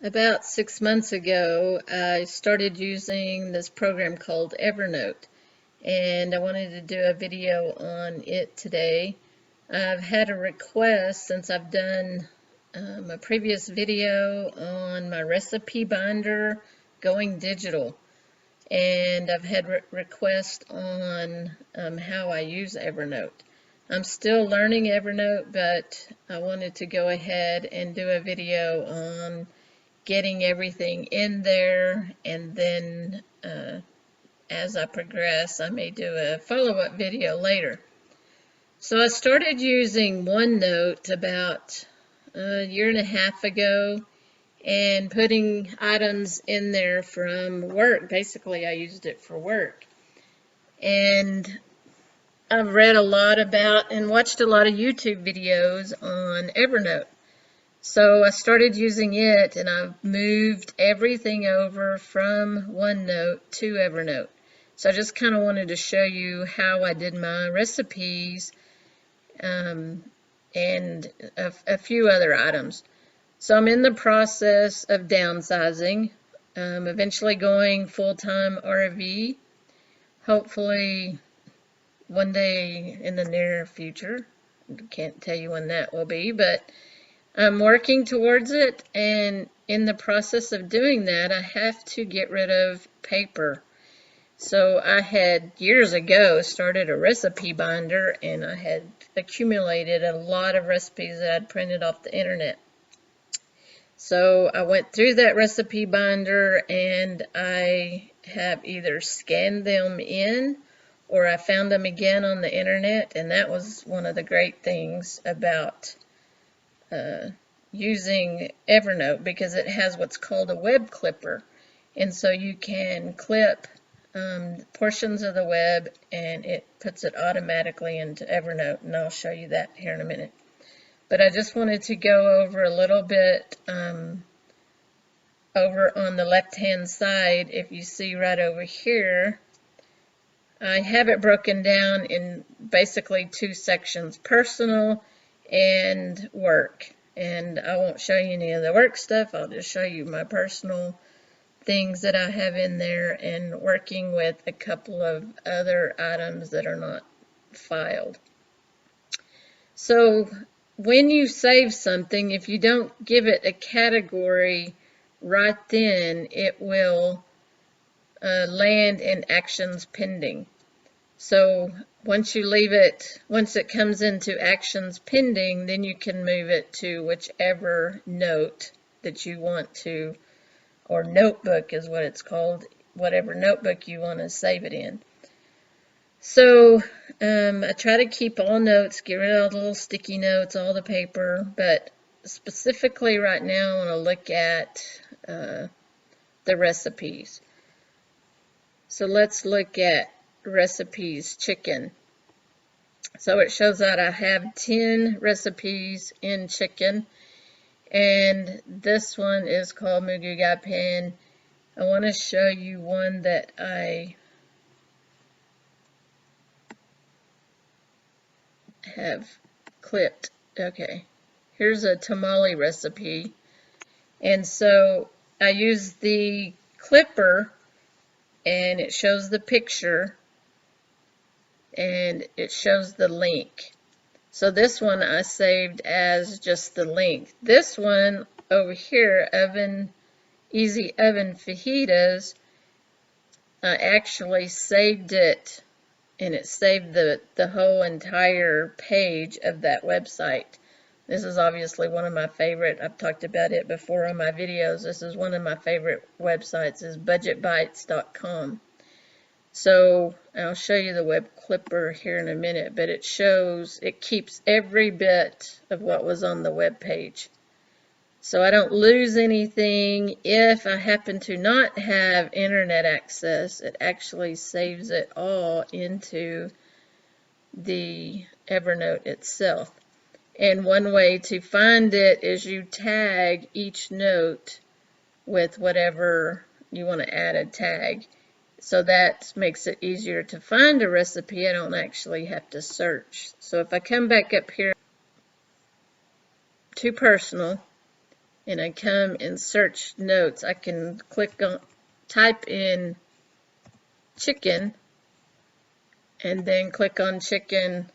About 6 months ago, I started using this program called Evernote, and I wanted to do a video on it today. I've had a request since I've done a previous video on my recipe binder going digital, and I've had requests on how I use Evernote. I'm still learning Evernote, but I wanted to go ahead and do a video on getting everything in there, and then as I progress I may do a follow-up video later. So I started using OneNote about a year and a half ago and putting items in there from work. Basically I used it for work, and I've read a lot about and watched a lot of YouTube videos on Evernote. So I started using it, and I've moved everything over from OneNote to Evernote. So I just kind of wanted to show you how I did my recipes and a few other items. So I'm in the process of downsizing, eventually going full-time RV, hopefully one day in the near future. Can't tell you when that will be, but I'm working towards it, and in the process of doing that, I have to get rid of paper. So I had years ago started a recipe binder, and I had accumulated a lot of recipes that I'd printed off the internet. So I went through that recipe binder, and I have either scanned them in or I found them again on the internet, and that was one of the great things about using Evernote, because it has what's called a web clipper, and so you can clip portions of the web and it puts it automatically into Evernote, and I'll show you that here in a minute. But I just wanted to go over a little bit over on the left hand side. If you see right over here, I have it broken down in basically two sections: personal and work. And I won't show you any of the work stuff. I'll just show you my personal things that I have in there, and working with a couple of other items that are not filed. So when you save something, if you don't give it a category right then, it will land in actions pending. So once it comes into actions pending, then you can move it to whichever note that you want to, or notebook is what it's called, whatever notebook you want to save it in. So I try to keep all notes, get rid of all the little sticky notes, all the paper, but specifically right now I want to look at the recipes. So let's look at recipes chicken. So it shows that I have 10 recipes in chicken, and this one is called Muguga Pan. I want to show you one that I have clipped. Okay, here's a tamale recipe, and so I use the clipper, and it shows the picture and it shows the link. So this one I saved as just the link. This one over here, Easy Oven Fajitas, I actually saved it, and it saved the whole entire page of that website. This is obviously one of my favorite. I've talked about it before on my videos. This is one of my favorite websites, is budgetbites.com. So I'll show you the web clipper here in a minute, but it keeps every bit of what was on the web page. So I don't lose anything. If I happen to not have internet access, it actually saves it all into the Evernote itself. And one way to find it is you tag each note with whatever you want to add a tag. So that makes it easier to find a recipe. I don't actually have to search. So if I come back up here to personal, and I come and search notes, I can type in chicken, and then click on chicken,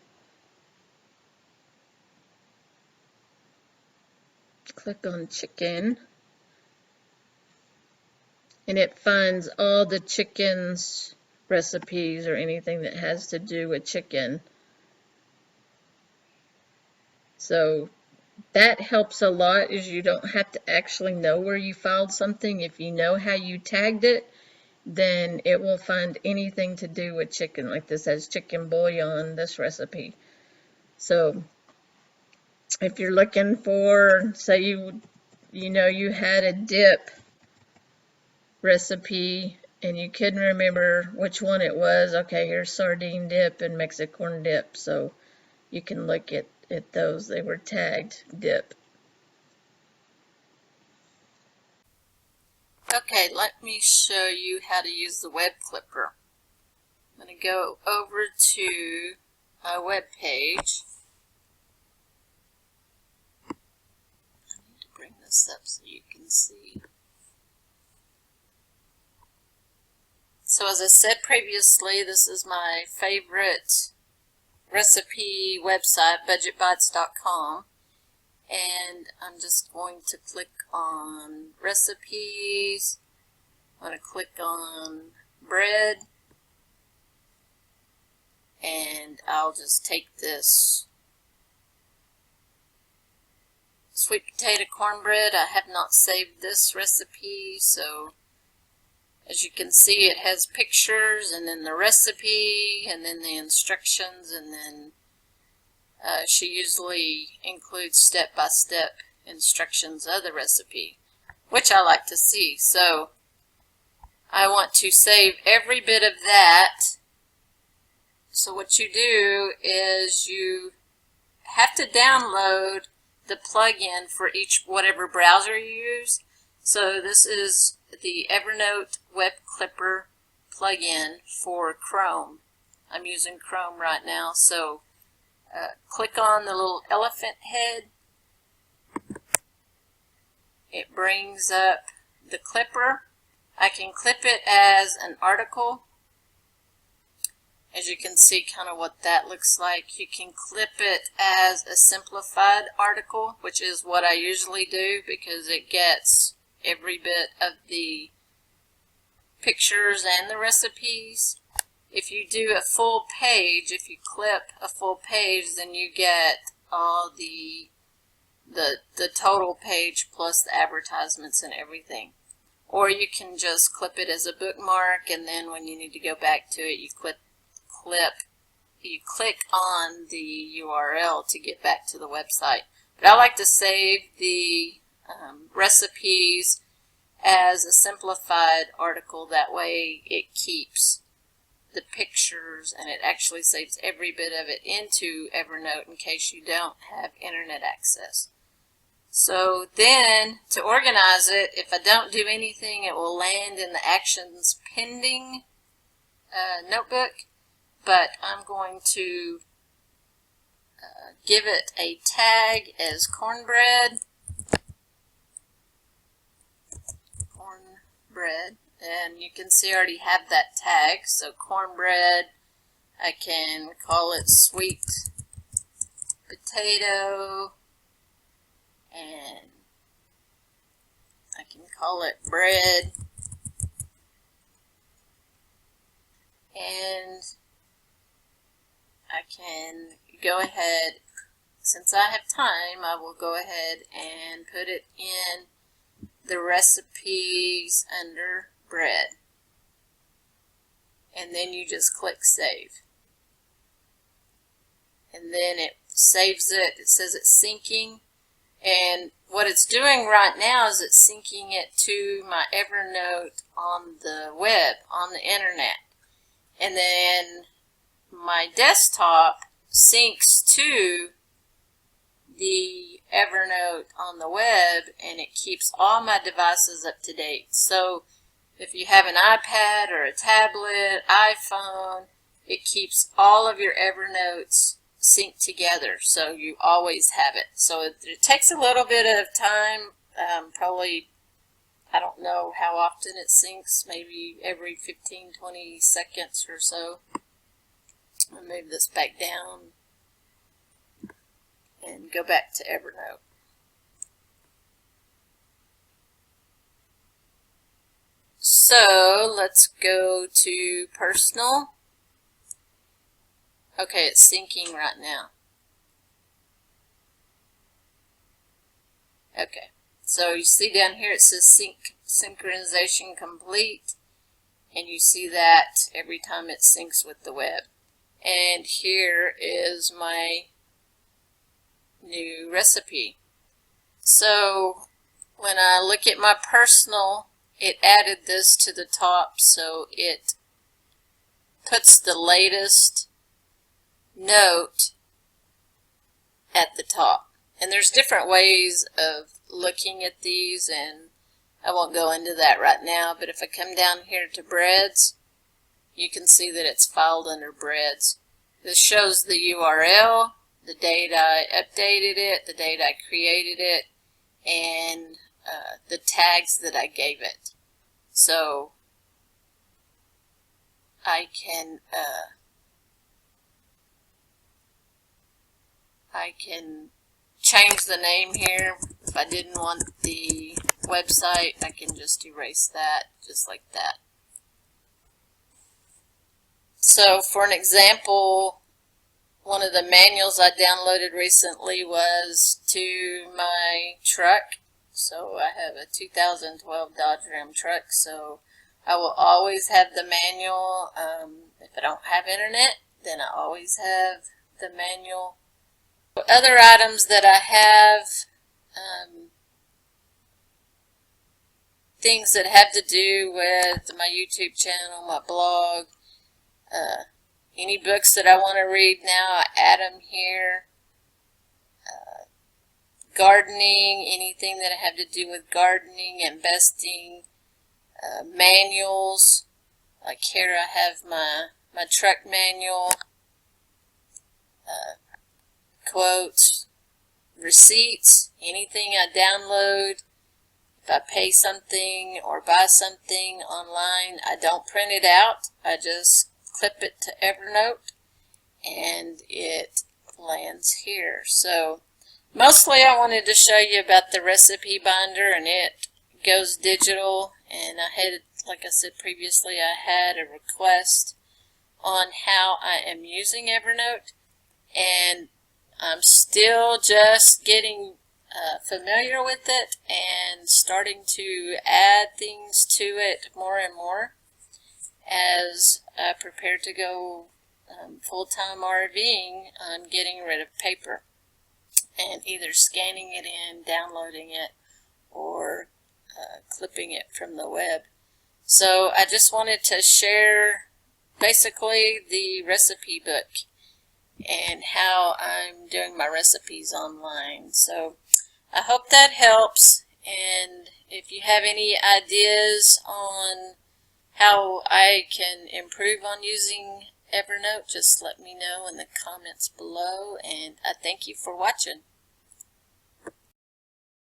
and it finds all the chicken's recipes or anything that has to do with chicken. So that helps a lot, is you don't have to actually know where you filed something. If you know how you tagged it, then it will find anything to do with chicken. Like this has chicken bouillon, this recipe. So if you're looking for, say you had a dip recipe and you couldn't remember which one it was, okay, here's sardine dip and Mexican dip. So you can look at those. They were tagged dip. Okay, let me show you how to use the web clipper. I'm going to go over to a web page. I need to bring this up so you can see. So as I said previously, this is my favorite recipe website, budgetbites.com. And I'm just going to click on recipes. I'm going to click on bread. And I'll just take this sweet potato cornbread. I have not saved this recipe, so as you can see, it has pictures and then the recipe and then the instructions, and then she usually includes step-by-step instructions of the recipe, which I like to see. So I want to save every bit of that. So what you do is you have to download the plugin for whatever browser you use. So this is the Evernote Web Clipper plugin for Chrome. I'm using Chrome right now, so click on the little elephant head. It brings up the clipper. I can clip it as an article. As you can see kind of what that looks like. You can clip it as a simplified article, which is what I usually do because it gets every bit of the pictures and the recipes. If you do a full page, if you clip a full page, then you get all the total page plus the advertisements and everything. Or you can just clip it as a bookmark, and then when you need to go back to it, you click on the URL to get back to the website. But I like to save the recipes as a simplified article. That way it keeps the pictures, and it actually saves every bit of it into Evernote in case you don't have internet access. So then, to organize it, if I don't do anything, it will land in the Actions Pending notebook. But I'm going to give it a tag as cornbread. And you can see I already have that tag. So cornbread, I can call it sweet potato, and I can call it bread, and I can go ahead, since I have time, I will go ahead and put it in the recipes under bread. And then you just click save. And then it saves it. It says it's syncing. And what it's doing right now is it's syncing it to my Evernote on the web, on the internet. And then my desktop syncs to the Evernote on the web, and it keeps all my devices up to date. So if you have an iPad or a tablet, iPhone, it keeps all of your Evernotes synced together, so you always have it. So it takes a little bit of time Probably, I don't know how often it syncs, maybe every 15-20 seconds or so. I'll move this back down and go back to Evernote. So let's go to personal. Okay, it's syncing right now. Okay, so you see down here it says synchronization complete, and you see that every time it syncs with the web. And here is my new recipe. So when I look at my personal, it added this to the top, so it puts the latest note at the top. And there's different ways of looking at these, and I won't go into that right now, but if I come down here to breads, you can see that it's filed under breads. This shows the URL, the date I updated it, the date I created it, and the tags that I gave it. So I can change the name here. If I didn't want the website, I can just erase that, just like that. So for an example, one of the manuals I downloaded recently was to my truck. So I have a 2012 Dodge Ram truck, so I will always have the manual. If I don't have internet, then I always have the manual. Other items that I have, things that have to do with my YouTube channel, my blog, any books that I want to read now, I add them here. Gardening, anything that I have to do with gardening, investing, manuals, like here I have my truck manual, quotes, receipts, anything I download. If I pay something or buy something online, I don't print it out. I just clip it to Evernote and it lands here. So mostly I wanted to show you about the recipe binder, and it goes digital, and I had, like I said previously, I had a request on how I am using Evernote, and I'm still just getting familiar with it and starting to add things to it more and more as I prepare to go full-time RVing on getting rid of paper and either scanning it in, downloading it, or clipping it from the web. So I just wanted to share basically the recipe book and how I'm doing my recipes online. So I hope that helps, and if you have any ideas on how I can improve on using Evernote, just let me know in the comments below, and I thank you for watching.